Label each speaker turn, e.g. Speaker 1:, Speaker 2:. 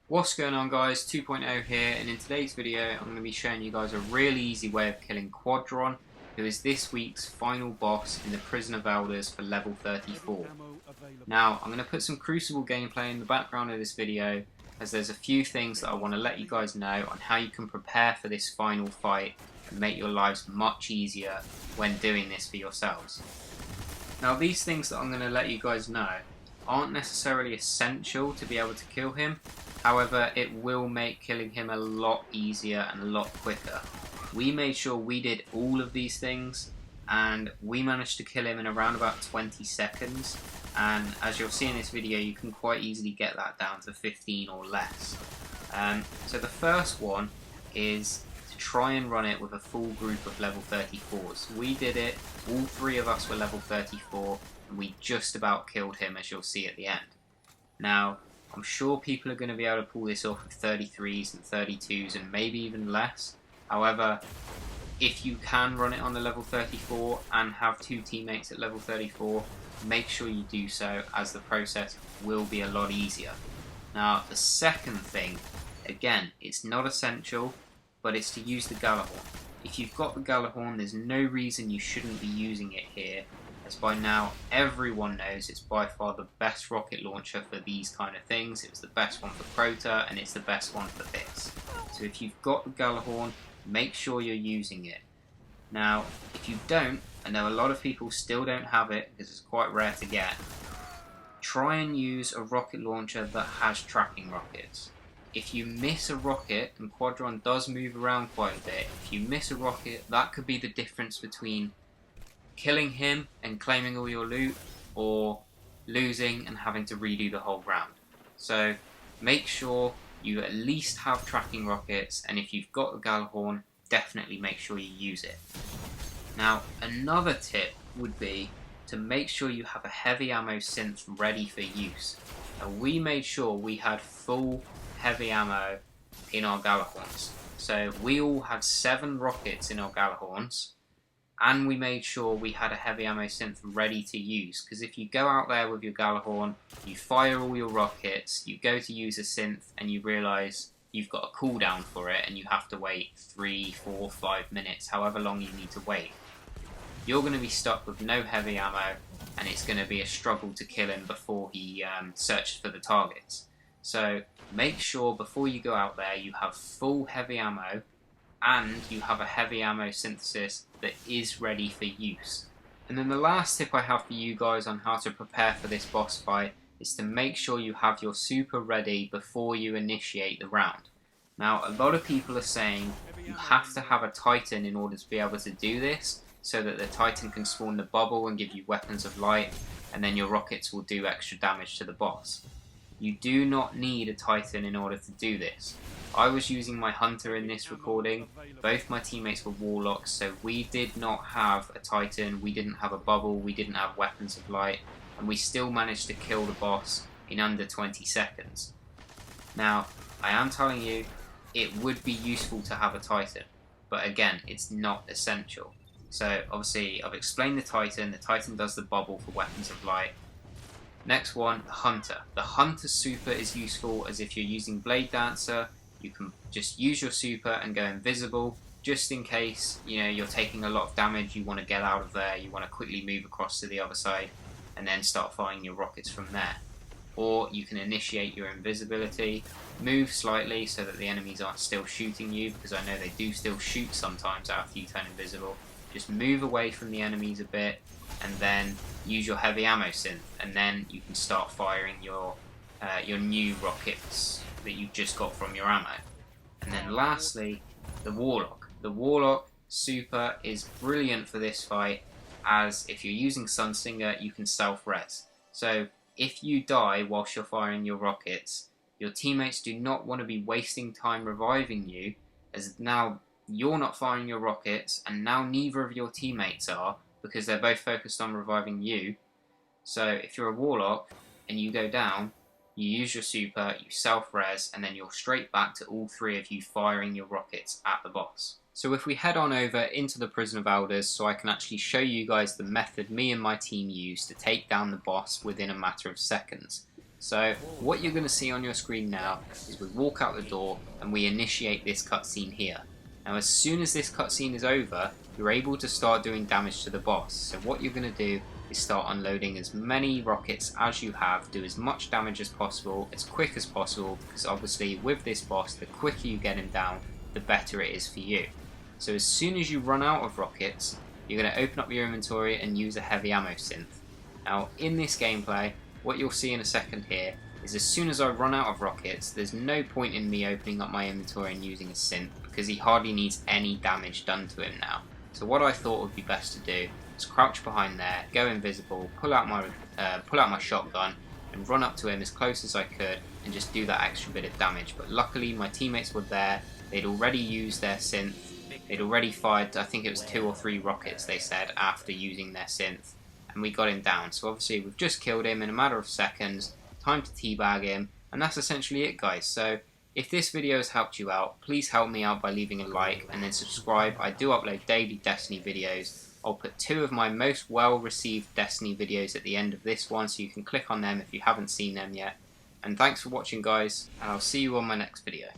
Speaker 1: What's going on, guys? 2.0 here, and in today's video I'm going to be showing you guys a really easy way of killing Qodron, who is this week's final boss in the Prison of Elders for level 34. Now, I'm going to put some Crucible gameplay in the background of this video, as there's a few things that I want to let you guys know on how you can prepare for this final fight and make your lives much easier when doing this for yourselves. Now, these things that I'm going to let you guys know aren't necessarily essential to be able to kill him. However, it will make killing him a lot easier and a lot quicker. We made sure we did all of these things, and we managed to kill him in around about 20 seconds. And as you'll see in this video, you can quite easily get that down to 15 or less. So the first one is to try and run it with a full group of level 34s. We did it, all three of us were level 34, and we just about killed him, as you'll see at the end. Now, I'm sure people are going to be able to pull this off with 33s and 32s and maybe even less. However, if you can run it on the level 34 and have two teammates at level 34, make sure you do so, as the process will be a lot easier. Now, the second thing, again, it's not essential, but it's to use the Galahorn. If you've got the Galahorn, there's no reason you shouldn't be using it here, as by now everyone knows it's by far the best rocket launcher for these kind of things. It was the best one for Crota, and it's the best one for this. So if you've got the Galahorn, make sure you're using it. Now, if you don't, I know a lot of people still don't have it because it's quite rare to get, try and use a rocket launcher that has tracking rockets. If you miss a rocket, and Qodron does move around quite a bit, if you miss a rocket, that could be the difference between killing him and claiming all your loot, or losing and having to redo the whole round. So make sure you at least have tracking rockets, and if you've got the Galahorn, definitely make sure you use it. Now, another tip would be to make sure you have a heavy ammo synth ready for use. Now, we made sure we had full heavy ammo in our Galahorns. So we all had 7 rockets in our Galahorns, and we made sure we had a heavy ammo synth ready to use, because if you go out there with your Galahorn, you fire all your rockets, you go to use a synth, and you realise you've got a cooldown for it, and you have to wait 3, 4, 5 minutes, however long you need to wait. You're going to be stuck with no heavy ammo, and it's going to be a struggle to kill him before he searches for the targets. So make sure before you go out there you have full heavy ammo, and you have a heavy ammo synthesis that is ready for use. And then the last tip I have for you guys on how to prepare for this boss fight is to make sure you have your super ready before you initiate the round. Now, a lot of people are saying you have to have a Titan in order to be able to do this, so that the Titan can spawn the bubble and give you weapons of light, and then your rockets will do extra damage to the boss. You do not need a Titan in order to do this. I was using my Hunter in this recording. Both my teammates were Warlocks, so we did not have a Titan, we didn't have a bubble, we didn't have weapons of light, and we still managed to kill the boss in under 20 seconds. Now, I am telling you, it would be useful to have a Titan, but again, it's not essential. So obviously, I've explained the Titan does the bubble for weapons of light. Next one, the Hunter. The Hunter super is useful, as if you're using Blade Dancer, you can just use your super and go invisible, just in case you're taking a lot of damage, you want to get out of there, you want to quickly move across to the other side, and then start firing your rockets from there. Or you can initiate your invisibility, move slightly so that the enemies aren't still shooting you, because I know they do still shoot sometimes after you turn invisible. Just move away from the enemies a bit, and then use your heavy ammo synth, and then you can start firing your new rockets that you've just got from your ammo. And then lastly, the Warlock. The Warlock super is brilliant for this fight, as if you're using Sunsinger, you can self-res. So if you die whilst you're firing your rockets, your teammates do not want to be wasting time reviving you, as now you're not firing your rockets, and now neither of your teammates are, because they're both focused on reviving you. So if you're a Warlock and you go down, you use your super, you self-res, and then you're straight back to all 3 of you firing your rockets at the boss. So if we head on over into the Prison of Elders, so I can actually show you guys the method me and my team used to take down the boss within a matter of seconds. So what you're going to see on your screen now is we walk out the door and we initiate this cutscene here. Now as soon as this cutscene is over, you're able to start doing damage to the boss. So what you're going to do is start unloading as many rockets as you have, do as much damage as possible, as quick as possible, because obviously with this boss, the quicker you get him down, the better it is for you. So as soon as you run out of rockets, you're going to open up your inventory and use a heavy ammo synth. Now in this gameplay, what you'll see in a second here is as soon as I run out of rockets, there's no point in me opening up my inventory and using a synth, because he hardly needs any damage done to him now. So what I thought would be best to do is crouch behind there, go invisible, pull out my shotgun and run up to him as close as I could and just do that extra bit of damage. But luckily my teammates were there, they'd already used their synth, they'd already fired, I think it was 2 or 3 rockets they said after using their synth, and we got him down. So obviously we've just killed him in a matter of seconds, time to teabag him, and that's essentially it guys. So if this video has helped you out, please help me out by leaving a like and then subscribe. I do upload daily Destiny videos. I'll put 2 of my most well received Destiny videos at the end of this one, so you can click on them if you haven't seen them yet. And thanks for watching guys, and I'll see you on my next video.